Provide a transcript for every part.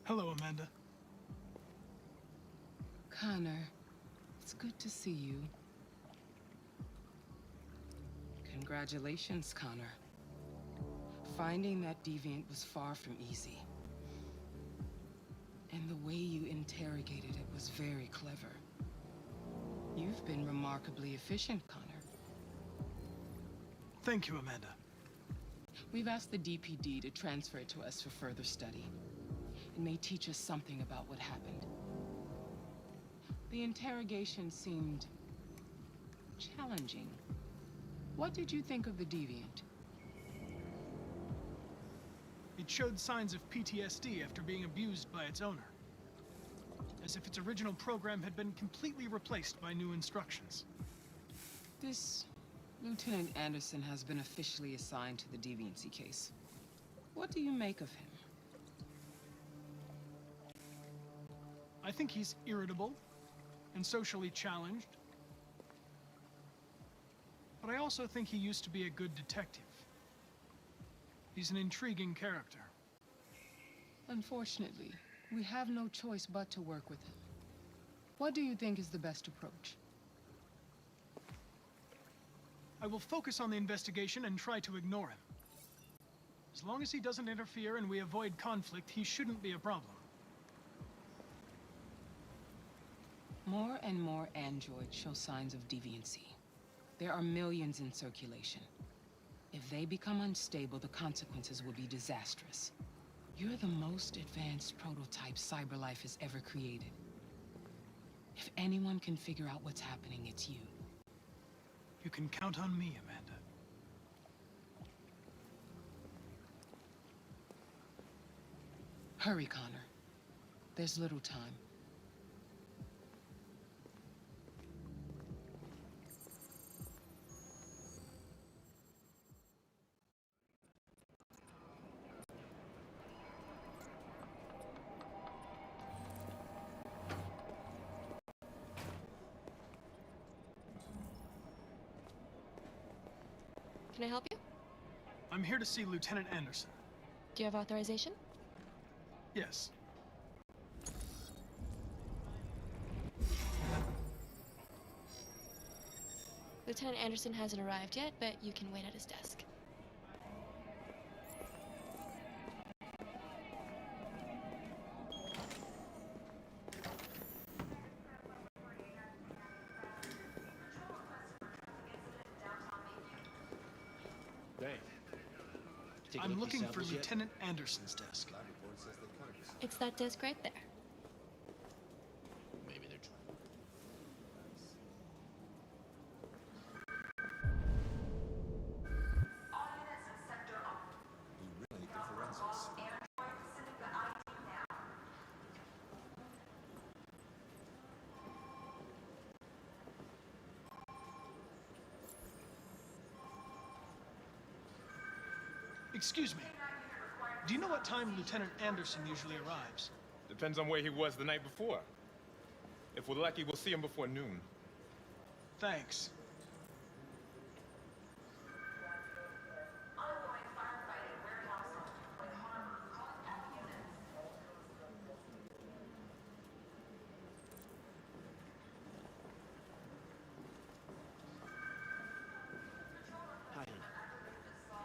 Hello, Amanda. Connor, it's good to see you. Congratulations, Connor. Finding that deviant was far from easy. And the way you interrogated it was very clever. You've been remarkably efficient, Connor. Thank you, Amanda. We've asked the DPD to transfer it to us for further study. It may teach us something about what happened. The interrogation seemed challenging. What did you think of the deviant? It showed signs of PTSD after being abused by its owner. As if its original program had been completely replaced by new instructions. This Lieutenant Anderson has been officially assigned to the deviancy case. What do you make of him? I think he's irritable and socially challenged. But I also think he used to be a good detective. He's an intriguing character. Unfortunately, we have no choice but to work with him. What do you think is the best approach? I will focus on the investigation and try to ignore him. As long as he doesn't interfere and we avoid conflict, he shouldn't be a problem. More and more androids show signs of deviancy. There are millions in circulation. If they become unstable, the consequences will be disastrous. You're the most advanced prototype CyberLife has ever created. If anyone can figure out what's happening, it's you. You can count on me, Amanda. Hurry, Connor. There's little time. Can I help you? I'm here to see Lieutenant Anderson. Do you have authorization? Yes. Lieutenant Anderson hasn't arrived yet, but you can wait at his desk. Hey. I'm looking for Lieutenant Anderson's desk. It's that desk right there. Maybe they're trying. We really need the forensics. Excuse me. Do you know what time Lieutenant Anderson usually arrives? Depends on where he was the night before. If we're lucky, we'll see him before noon. Thanks. Hi, honey.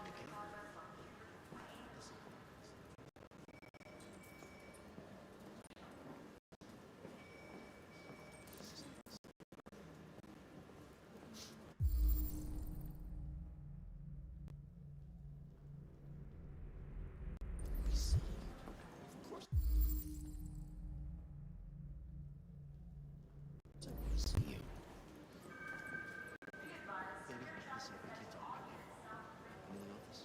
You okay? Listen. Of course. I want to see you. Baby, listen, we can't talk right now. I'm in the office.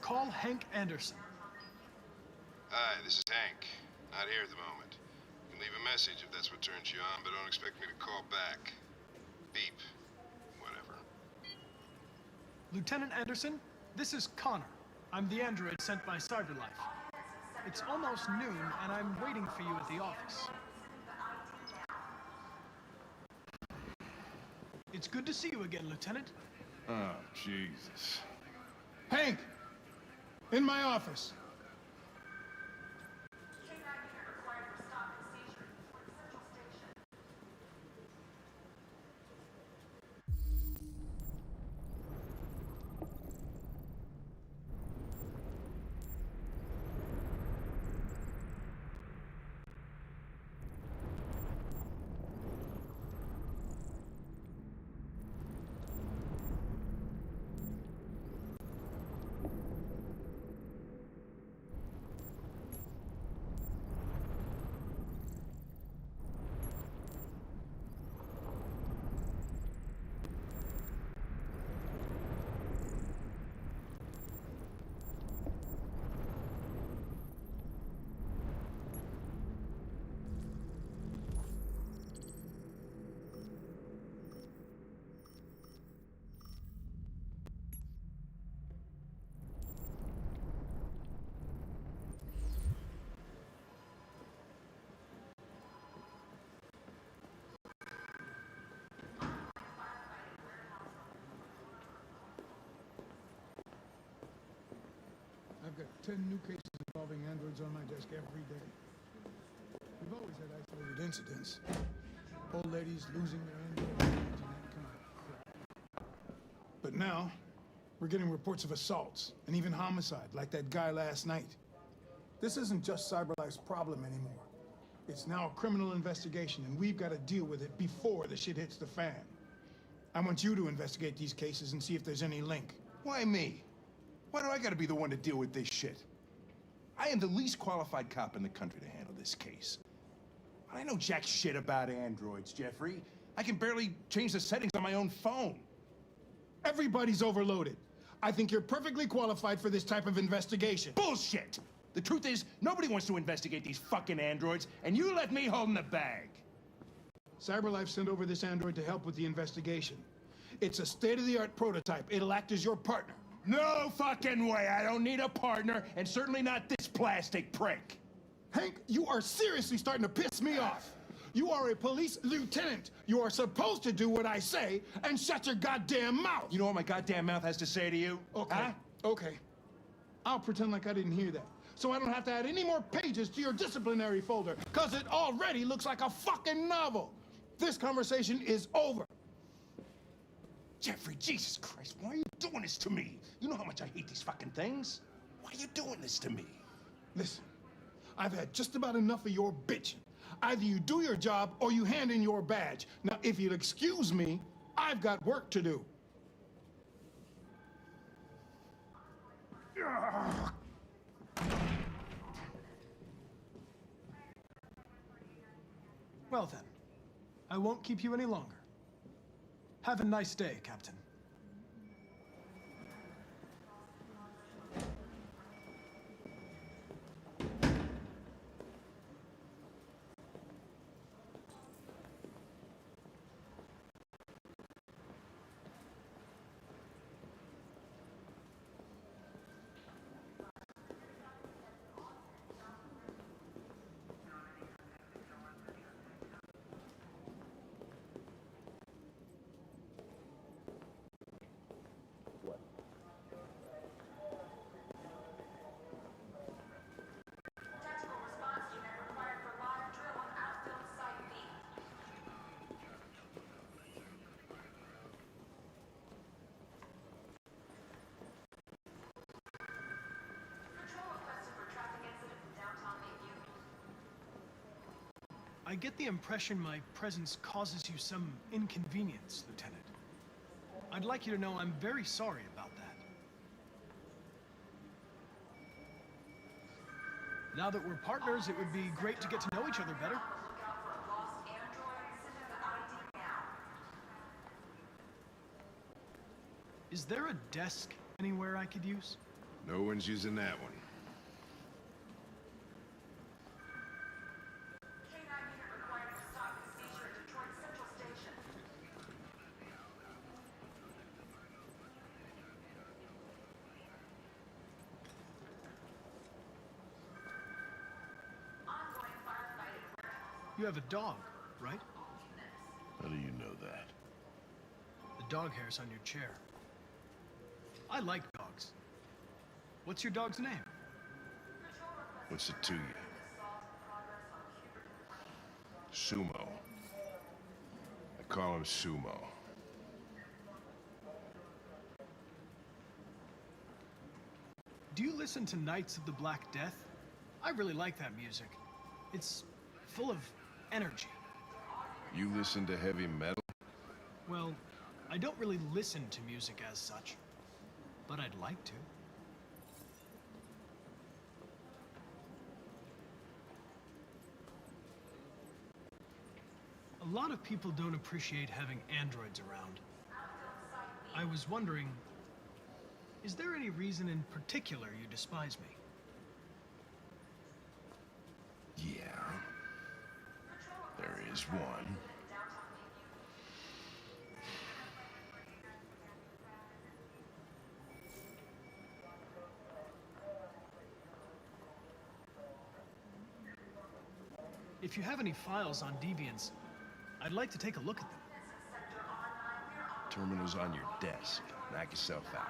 Call Hank Anderson. Hank. Not here at the moment. You can leave a message if that's what turns you on, but don't expect me to call back. Beep. Whatever. Lieutenant Anderson, this is Connor. I'm the android sent by Cyberlife. It's almost noon, and I'm waiting for you at the office. It's good to see you again, Lieutenant. Oh, Jesus. Hank! In my office. I've got 10 new cases involving androids on my desk every day. We've always had isolated incidents. Old ladies losing their androids and that kind of crap. But now, we're getting reports of assaults and even homicide, like that guy last night. This isn't just Cyberlife's problem anymore. It's now a criminal investigation, and we've got to deal with it before the shit hits the fan. I want you to investigate these cases and see if there's any link. Why me? Why do I gotta be the one to deal with this shit? I am the least qualified cop in the country to handle this case. I know jack shit about androids, Jeffrey. I can barely change the settings on my own phone. Everybody's overloaded. I think you're perfectly qualified for this type of investigation. Bullshit! The truth is, nobody wants to investigate these fucking androids, and you left me holding the bag. Cyberlife sent over this android to help with the investigation. It's a state-of-the-art prototype. It'll act as your partner. No fucking way! I don't need a partner, and certainly not this plastic prick. Hank, you are seriously starting to piss me off. You are a police lieutenant. You are supposed to do what I say and shut your goddamn mouth. You know what my goddamn mouth has to say to you? Okay, Huh? okay. I'll pretend like I didn't hear that, so I don't have to add any more pages to your disciplinary folder, because it already looks like a fucking novel. This conversation is over. Jeffrey, Jesus Christ, why are you doing this to me? You know how much I hate these fucking things. Why are you doing this to me? Listen, I've had just about enough of your bitching. Either you do your job or you hand in your badge. Now, if you'll excuse me, I've got work to do. Well then, I won't keep you any longer. Have a nice day, Captain. I get the impression my presence causes you some inconvenience, Lieutenant. I'd like you to know I'm very sorry about that. Now that we're partners, it would be great to get to know each other better. Is there a desk anywhere I could use? No one's using that one. You have a dog, right? How do you know that? The dog hairs on your chair. I like dogs. What's your dog's name? What's it to you? Sumo. I call him Sumo. Do you listen to Knights of the Black Death? I really like that music. It's full of energy. You listen to heavy metal? Well, I don't really listen to music as such, but I'd like to. A lot of people don't appreciate having androids around. I was wondering, is there any reason in particular you despise me? Yeah. There is one. If you have any files on deviants, I'd like to take a look at them. Terminal's on your desk. Knock yourself out.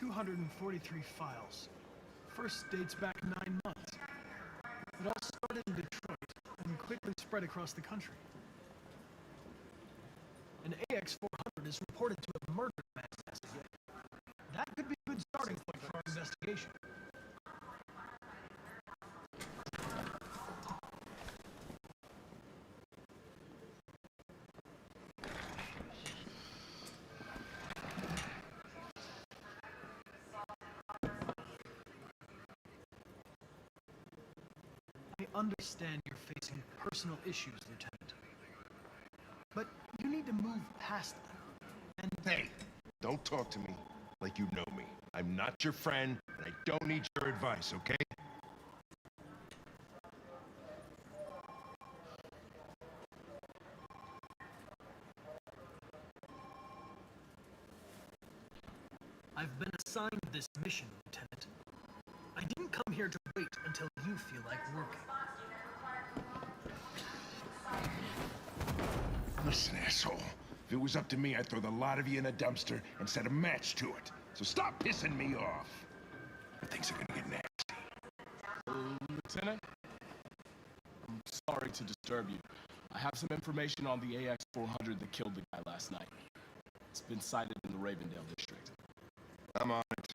$243 files. First dates back 9 months. It all started in Detroit and quickly spread across the country. An AX-400 is reported to have murdered a man as of yet. That could be a good starting point for our investigation. I understand you're facing personal issues, Lieutenant. But you need to move past them. And Hey, don't talk to me like you know me. I'm not your friend, and I don't need your advice, okay? I've been assigned this mission, Lieutenant. I didn't come here to wait until you feel like working. Listen, asshole. If it was up to me, I'd throw the lot of you in a dumpster and set a match to it. So stop pissing me off. Things are gonna get nasty. Lieutenant? I'm sorry to disturb you. I have some information on the AX-400 that killed the guy last night. It's been sighted in the Ravendale district. I'm on it.